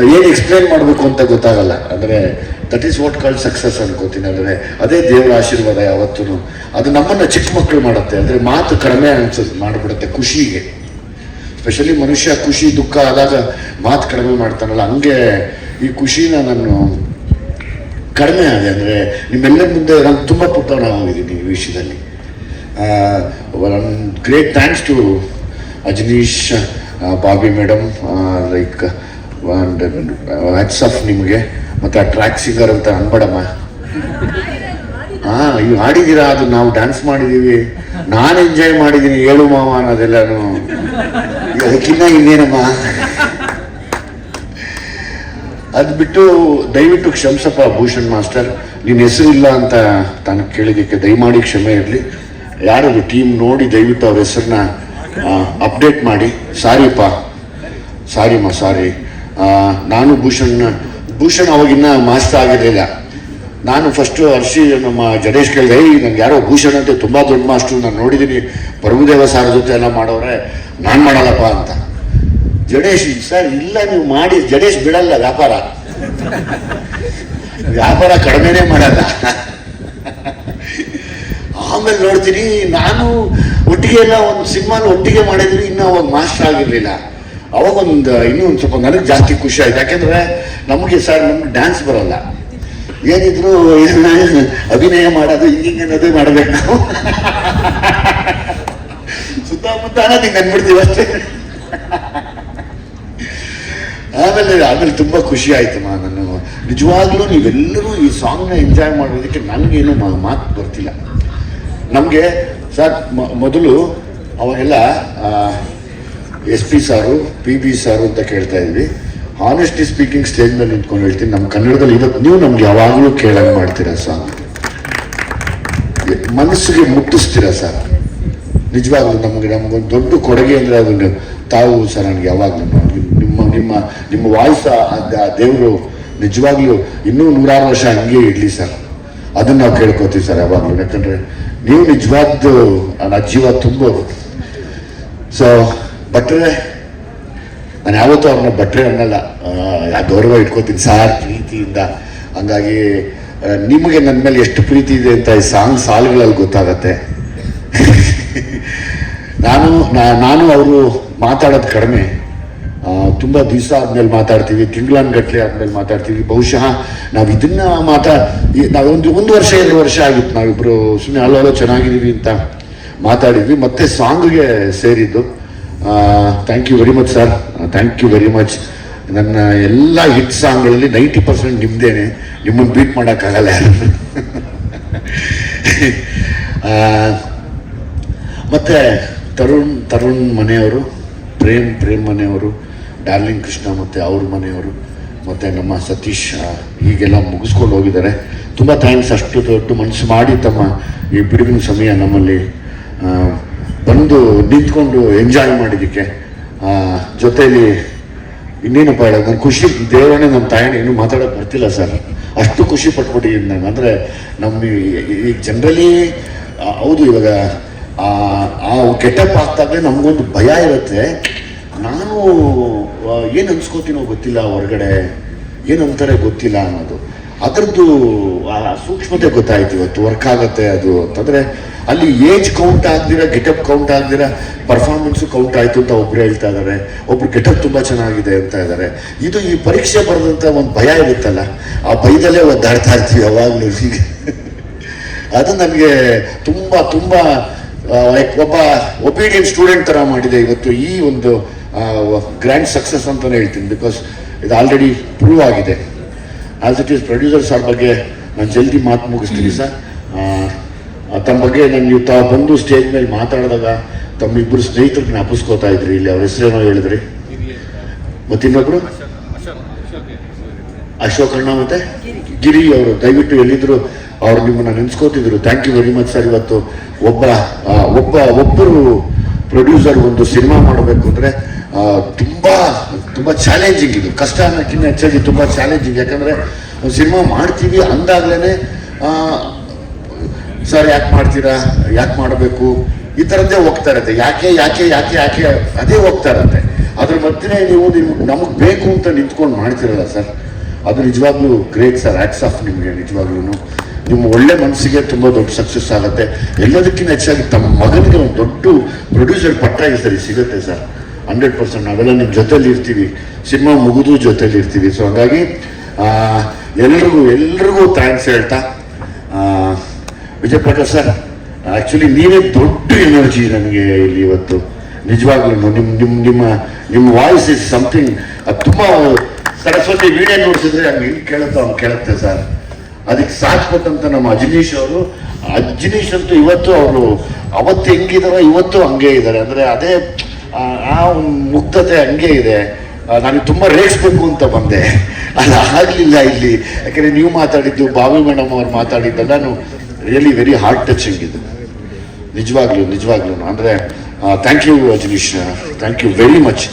ಏನು ಎಕ್ಸ್ಪ್ಲೇನ್ ಮಾಡಬೇಕು ಅಂತ ಗೊತ್ತಾಗಲ್ಲ. ಅಂದರೆ that is what called success ಅನ್ಕೋತೀನಿ. ಅಂದರೆ ಅದೇ ದೇವರ ಆಶೀರ್ವಾದ ಯಾವತ್ತೂ. ಅದು ನಮ್ಮನ್ನು ಚಿಕ್ಕ ಮಕ್ಕಳು ಮಾಡುತ್ತೆ. ಅಂದರೆ ಮಾತು ಕಡಿಮೆ ಮಾಡಿಬಿಡುತ್ತೆ ಖುಷಿಗೆ. ಸ್ಪೆಷಲಿ ಮನುಷ್ಯ ಖುಷಿ ದುಃಖ ಆದಾಗ ಮಾತು ಕಡಿಮೆ ಮಾಡ್ತಾನಲ್ಲ, ಹಂಗೆ ಈ ಖುಷಿನ ನಾನು ಕಡಿಮೆ ಆದೆ. ಅಂದರೆ ನಿಮ್ಮೆಲ್ಲರ ಮುಂದೆ ನಾನು ತುಂಬ ಪುಟ್ಟವನಾಗಿದ್ದೀನಿ ಈ ವಿಷಯದಲ್ಲಿ. Great thanks to Ajaneesh, Bobby madam, like hats off ನಿಮಗೆ. ಮತ್ತು ಆ ಟ್ರ್ಯಾಕ್ ಸಿಂಗರ್ ಅಂತ ಅನ್ಬೇಡಮ್ಮ. ಇವು ಆಡಿದ್ದೀರಾ, ಅದು ನಾವು ಡ್ಯಾನ್ಸ್ ಮಾಡಿದ್ದೀವಿ, ನಾನು ಎಂಜಾಯ್ ಮಾಡಿದ್ದೀನಿ, ಹೇಳು ಮಾವ ಅನ್ನೋದೆಲ್ಲನು. ಅದಕ್ಕಿನ್ನ ಇನ್ನೇನಮ್ಮ. ಅದು ಬಿಟ್ಟು ದಯವಿಟ್ಟು ಕ್ಷಮಿಸಪ್ಪ ಭೂಷಣ್ ಮಾಸ್ಟರ್, ನಿನ್ನ ಹೆಸರು ಇಲ್ಲ ಅಂತ ತಾನು ಕೇಳಿದ್ದಕ್ಕೆ ದಯಮಾಡಿ ಕ್ಷಮೆ ಇರಲಿ. ಯಾರು ಟೀಮ್ ನೋಡಿ ದಯವಿಟ್ಟು ಅವ್ರ ಹೆಸರನ್ನ ಅಪ್ಡೇಟ್ ಮಾಡಿ. ಸಾರಿಪ್ಪ, ಸಾರಿಮ್ಮ, ಸಾರಿ. ನಾನು ಭೂಷಣ್ ಅವಾಗಿನ್ನ ಮಾಸ್ಟರ್ ಆಗಿರಲಿಲ್ಲ. ನಾನು ಫಸ್ಟು ನಮ್ಮ ಜಡೇಶ್ ಕೇಳಿದೆ, ನಂಗೆ ಯಾರೋ ಭೂಷಣ್ ಅಂತ ತುಂಬ ದೊಡ್ಡ ಮಾಸ್ಟ್ರು, ನಾನು ನೋಡಿದ್ದೀನಿ ಪ್ರಭುದೇವ ಸಾರ್ ಜೊತೆ ಎಲ್ಲ ಮಾಡೋರೆ, ನಾನು ಮಾಡಲ್ಲಪ್ಪ ಅಂತ. ಜಡೇಶ್, ಸರ್ ಇಲ್ಲ ನೀವು ಮಾಡಿ, ಜಡೇಶ್ ಬಿಡಲ್ಲ ವ್ಯಾಪಾರ ಕಡಿಮೆನೇ ಮಾಡಲ್ಲ. ಆಮೇಲೆ ನೋಡ್ತೀನಿ, ನಾನು ಒಟ್ಟಿಗೆ ಎಲ್ಲ ಒಂದು ಸಿನಿಮಾನ ಒಟ್ಟಿಗೆ ಮಾಡಿದ್ವಿ, ಇನ್ನೂ ಅವಾಗ ಮಾಸ್ಟರ್ ಆಗಿರಲಿಲ್ಲ. ಅವಾಗ ಇನ್ನೂ ಒಂದು ಸ್ವಲ್ಪ ನನಗೆ ಜಾಸ್ತಿ ಖುಷಿ ಆಯ್ತು. ಯಾಕೆಂದರೆ ನಮಗೆ ಡ್ಯಾನ್ಸ್ ಬರೋಲ್ಲ, ಏನಿದ್ರು ಅಭಿನಯ ಮಾಡೋದು ಹಿಂಗೆ ಅನ್ನೋದೇ ಮಾಡ್ಬೇಕು ನಾವು. ಸುತ್ತಮುತ್ತ ಅನ್ನೋದು ಹಿಂಗೆ ಅಂದ್ಬಿಡ್ತೀವಿ ಅಷ್ಟೇ. ಆಮೇಲೆ ತುಂಬ ಖುಷಿ ಆಯ್ತಮ್ಮ. ನಾನು ನಿಜವಾಗ್ಲೂ ನೀವೆಲ್ಲರೂ ಈ ಸಾಂಗ್ನ ಎಂಜಾಯ್ ಮಾಡೋದಕ್ಕೆ ನನಗೇನು ಮಾತು ಬರ್ತಿಲ್ಲ. ನಮಗೆ ಸರ್ ಮೊದಲು ಅವಾಗೆಲ್ಲ SP ಸಾರು, PB ಸಾರು ಅಂತ ಕೇಳ್ತಾ ಇದ್ವಿ. ಹಾನೆಸ್ಟ್ಲಿ ಸ್ಪೀಕಿಂಗ್ ಸ್ಟೇಜ್ ಮೇಲೆ ನಿಂತ್ಕೊಂಡು ಹೇಳ್ತೀನಿ, ನಮ್ಮ ಕನ್ನಡದಲ್ಲಿ ಇವತ್ತು ನೀವು ನಮ್ಗೆ ಯಾವಾಗಲೂ ಕೇಳಂಗೆ ಮಾಡ್ತೀರಾ ಸಾಂಗ್, ಮನಸ್ಸಿಗೆ ಮುಟ್ಟಿಸ್ತೀರಾ ಸರ್. ನಿಜವಾಗ್ಲೂ ನಮಗೊಂದು ದೊಡ್ಡ ಕೊಡುಗೆ ಅಂದರೆ ಅದನ್ನು ತಾವು ಸರ್. ನನಗೆ ಯಾವಾಗಲೂ ನಿಮ್ಮ ವಾಯ್ಸ್ ಆ ದೇವರು ನಿಜವಾಗ್ಲೂ ಇನ್ನೂ 100 ವರ್ಷ ಹಂಗೆ ಇರಲಿ ಸರ್. ಅದನ್ನು ನಾವು ಕೇಳ್ಕೊತೀವಿ ಸರ್ ಯಾವಾಗಲೂ. ಯಾಕಂದರೆ ನೀವು ನಿಜವಾದ್ದು ನನ್ನ ಜೀವ ತುಂಬೋದು. ಸೊ ಭಟ್ರೆ, ನಾನು ಯಾವತ್ತೂ ಅವ್ರನ್ನ ಭಟ್ರೆ ಅನ್ನಲ್ಲ, ಗೌರವ ಇಟ್ಕೋತೀನಿ ಸಾರ್ ಪ್ರೀತಿಯಿಂದ. ಹಂಗಾಗಿ ನಿಮಗೆ ನನ್ನ ಮೇಲೆ ಎಷ್ಟು ಪ್ರೀತಿ ಇದೆ ಅಂತ ಈ ಸಾಲುಗಳಲ್ಲಿ ಗೊತ್ತಾಗತ್ತೆ. ನಾನು ಅವರು ಮಾತಾಡೋದು ಕಡಿಮೆ, ತುಂಬ ದಿವಸ ಆದಮೇಲೆ ಮಾತಾಡ್ತೀವಿ, ತಿಂಗಳನ್ಗಟ್ಲೆ ಆದಮೇಲೆ ಮಾತಾಡ್ತೀವಿ. ಬಹುಶಃ ನಾವು ಇದನ್ನ ನಾವೊಂದು ವರ್ಷ 2 ವರ್ಷ ಆಗಿತ್ತು ನಾವಿಬ್ಬರು ಸುಮ್ಮನೆ ಅಲ್ಲೋ ಚೆನ್ನಾಗಿದ್ದೀವಿ ಅಂತ ಮಾತಾಡಿದ್ವಿ. ಮತ್ತೆ ಸಾಂಗ್ಗೆ ಸೇರಿದ್ದು. Thank you very much sir, thank you very much. ನನ್ನ ಎಲ್ಲ ಹಿಟ್ ಸಾಂಗ್ಗಳಲ್ಲಿ 90% ನಿಮ್ಮದೇನೆ, ನಿಮ್ಮನ್ನು ಬೀಟ್ ಮಾಡೋಕ್ಕಾಗಲ್ಲ ಯಾರು. ಮತ್ತು ತರುಣ್ ಮನೆಯವರು, ಪ್ರೇಮ್ ಮನೆಯವರು, ಡಾರ್ಲಿಂಗ್ ಕೃಷ್ಣ ಮತ್ತು ಅವ್ರ ಮನೆಯವರು, ಮತ್ತು ನಮ್ಮ ಸತೀಶ್ ಹೀಗೆಲ್ಲ ಮುಗಿಸ್ಕೊಂಡು ಹೋಗಿದ್ದಾರೆ. ತುಂಬ ಥ್ಯಾಂಕ್ಸ್. ಅಷ್ಟು ದೊಡ್ಡ ಮನಸ್ಸು ಮಾಡಿ ತಮ್ಮ ಈ ಬಿಡುವಿನ ಸಮಯ ನಮ್ಮಲ್ಲಿ ಬಂದು ನಿಂತ್ಕೊಂಡು ಎಂಜಾಯ್ ಮಾಡಿದ್ದಕ್ಕೆ. ಜೊತೆಯಲ್ಲಿ ಇನ್ನೇನಪ್ಪ ಹೇಳೋದು, ನನ್ನ ಖುಷಿ ದೇವರೇ, ನಮ್ಮ ತಾಯಣ್ಣ ಇನ್ನೂ ಮಾತಾಡೋಕೆ ಬರ್ತಿಲ್ಲ ಸರ್, ಅಷ್ಟು ಖುಷಿ ಪಟ್ಬಿಟ್ಟಿದ್ದೀನಿ ನಾನು. ಅಂದರೆ ಈಗ ಜನರಲಿ ಹೌದು, ಇವಾಗ ಆ ಗೆಟಪ್ ಆಗ್ತಾಗಲೇ ನಮಗೊಂದು ಭಯ ಇರುತ್ತೆ. ನಾನು ಏನು ಅನ್ಸ್ಕೋತೀನೋ ಗೊತ್ತಿಲ್ಲ, ಹೊರಗಡೆ ಏನಂತಾರೆ ಗೊತ್ತಿಲ್ಲ ಅನ್ನೋದು. ಅದರದ್ದು ಸೂಕ್ಷ್ಮತೆ ಗೊತ್ತಾಯ್ತು ಇವತ್ತು. ವರ್ಕ್ ಆಗುತ್ತೆ ಅದು ಅಂತಂದರೆ ಅಲ್ಲಿ ಏಜ್ ಕೌಂಟ್ ಆಗದಿರ, ಗೆಟಪ್ ಕೌಂಟ್ ಆಗದಿರ ಪರ್ಫಾರ್ಮೆನ್ಸು ಕೌಂಟ್ ಆಯಿತು ಅಂತ ಒಬ್ರು ಹೇಳ್ತಾ ಇದ್ದಾರೆ, ಒಬ್ರು ಗೆಟಪ್ ತುಂಬ ಚೆನ್ನಾಗಿದೆ ಅಂತ ಇದ್ದಾರೆ. ಇದು ಈ ಪರೀಕ್ಷೆ ಬರೆದಂಥ ಒಂದು ಭಯ ಇರುತ್ತಲ್ಲ, ಆ ಭಯದಲ್ಲೇ ಒದ್ದಾಡ್ತಾ ಇರ್ತೀವಿ ಯಾವಾಗಲೂ. ಹೀಗೆ ಅದು ನನಗೆ ತುಂಬ ಒಬ್ಬ ಒಬೀಡಿಯಂಟ್ ಸ್ಟೂಡೆಂಟ್ ಥರ ಮಾಡಿದೆ ಇವತ್ತು ಈ ಒಂದು ಗ್ರ್ಯಾಂಡ್ ಸಕ್ಸಸ್ ಅಂತಲೇ ಹೇಳ್ತೀನಿ. ಬಿಕಾಸ್ ಇದು ಆಲ್ರೆಡಿ ಪ್ರೂವ್ ಆಗಿದೆ. As it is producer sir ಬಗ್ಗೆ ನಾನು ಜಲ್ದಿ ಮಾತು ಮುಗಿಸ್ತೀನಿ ಸರ್. ತಮ್ಮ ಬಗ್ಗೆ ನೀವು ತಾವು ಬಂದು ಸ್ಟೇಜ್ ಮೇಲೆ ಮಾತಾಡಿದಾಗ ತಮ್ಮಿಬ್ಬರು ಸ್ನೇಹಿತರು ಜ್ಞಾಪಿಸ್ಕೋತಾ ಇದ್ರಿ. ಇಲ್ಲಿ ಅವ್ರ ಹೆಸರೇನೋ ಹೇಳಿದ್ರಿ, ಮತ್ತಿನ್ನೊಬ್ರು ಅಶೋಕಣ್ಣ ಮತ್ತು ಗಿರಿ ಅವರು. ದಯವಿಟ್ಟು ಎಲ್ಲಿದ್ರು ಅವ್ರು ನಿಮ್ಮನ್ನ ನೆನೆಸ್ಕೋತಿದ್ರು. Thank you very much sir. ಇವತ್ತು ಒಬ್ಬರು ಪ್ರೊಡ್ಯೂಸರ್ ಒಂದು ಸಿನಿಮಾ ಮಾಡಬೇಕು ಅಂದರೆ ತುಂಬ ಚಾಲೆಂಜಿಂಗ್. ಇದು ಕಷ್ಟ ಅನ್ನೋಕ್ಕಿಂತ ಹೆಚ್ಚಾಗಿ ತುಂಬ ಚಾಲೆಂಜಿಂಗ್. ಯಾಕಂದರೆ ಒಂದು ಸಿನಿಮಾ ಮಾಡ್ತೀವಿ ಅಂದಾಗಲೇ ಸರ್ ಯಾಕೆ ಮಾಡ್ತೀರಾ, ಯಾಕೆ ಮಾಡಬೇಕು, ಈ ಥರದ್ದೇ ಹೋಗ್ತಾ ಇರುತ್ತೆ. ಯಾಕೆ ಅದೇ ಹೋಗ್ತಾ ಇರುತ್ತೆ. ಅದ್ರ ಮಧ್ಯೆ ನೀವು ನಮಗೆ ಬೇಕು ಅಂತ ನಿಂತ್ಕೊಂಡು ಮಾಡ್ತಿರಲ್ಲ ಸರ್, ಅದು ನಿಜವಾಗ್ಲೂ ಗ್ರೇಟ್ ಸರ್. ಹ್ಯಾಟ್ಸ್ ಆಫ್ ನಿಮಗೆ. ನಿಜವಾಗ್ಲೂ ನಿಮ್ಮ ಒಳ್ಳೆ ಮನಸ್ಸಿಗೆ ತುಂಬ ದೊಡ್ಡ ಸಕ್ಸಸ್ ಆಗುತ್ತೆ. ಎಲ್ಲದಕ್ಕಿಂತ ಹೆಚ್ಚಾಗಿ ತಮ್ಮ ಮಗನಿಗೆ ಒಂದು ದೊಡ್ಡ ಪ್ರೊಡ್ಯೂಸರ್ ಪಟ್ಟ ಈ ಸರಿ ಸಿಗುತ್ತೆ ಸರ್. 100% ನಾವೆಲ್ಲ ನಿಮ್ಮ ಜೊತೆಲಿ ಇರ್ತೀವಿ, ಸಿನಿಮಾ ಮುಗಿದು ಜೊತೆಲಿ ಇರ್ತೀವಿ. ಸೊ ಹಾಗಾಗಿ ಎಲ್ರಿಗೂ ಥ್ಯಾಂಕ್ಸ್ ಹೇಳ್ತಾ, ವಿಜಯ್ ಪ್ರಕಾಶ್ ಸರ್, ಆ್ಯಕ್ಚುಲಿ ನೀವೇ ದೊಡ್ಡ ಎನರ್ಜಿ ನನಗೆ ಇಲ್ಲಿ ಇವತ್ತು. ನಿಜವಾಗ್ಲೂ ನಿಮ್ಮ ವಾಯ್ಸ್ ಇಸ್ ಸಮಥಿಂಗ್. ಅದು ತುಂಬ ಸರಸ್ವತಿ ವಿಡಿಯೋ ನೋಡಿಸಿದ್ರೆ ಹಂಗೆ ಹಿಂಗೆ ಕೇಳುತ್ತೋ ಹಂಗೆ ಕೇಳುತ್ತೆ ಸರ್. ಅದಕ್ಕೆ ಸಾಥ್ ಕೊಟ್ಟಂತ ನಮ್ಮ ಅಜನೀಶ್ ಅಂತೂ ಇವತ್ತು ಅವತ್ತು ಹೆಂಗಿದಾರೋ ಇವತ್ತು ಹಂಗೆ ಇದ್ದಾರೆ. ಅಂದರೆ ಅದೇ ಆ ಮುಗ್ಧತೆ ಹಂಗೆ ಇದೆ. ನನಗೆ ತುಂಬ ರೇಗಿಸ್ಬೇಕು ಅಂತ ಬಂದೆ, ಅದು ಆಗಲಿಲ್ಲ ಇಲ್ಲಿ. ಯಾಕಂದರೆ ನೀವು ಮಾತಾಡಿದ್ದು, ಬಾವಿ ಮೇಡಮ್ ಅವ್ರು ಮಾತಾಡಿದ್ದೆಲ್ಲ ರಿಯಲಿ ವೆರಿ ಹಾರ್ಟ್ ಟಚಿಂಗ್ ಇದು. ನಿಜವಾಗ್ಲೂ ಅಂದರೆ thank you Ajaneesh, thank you very much.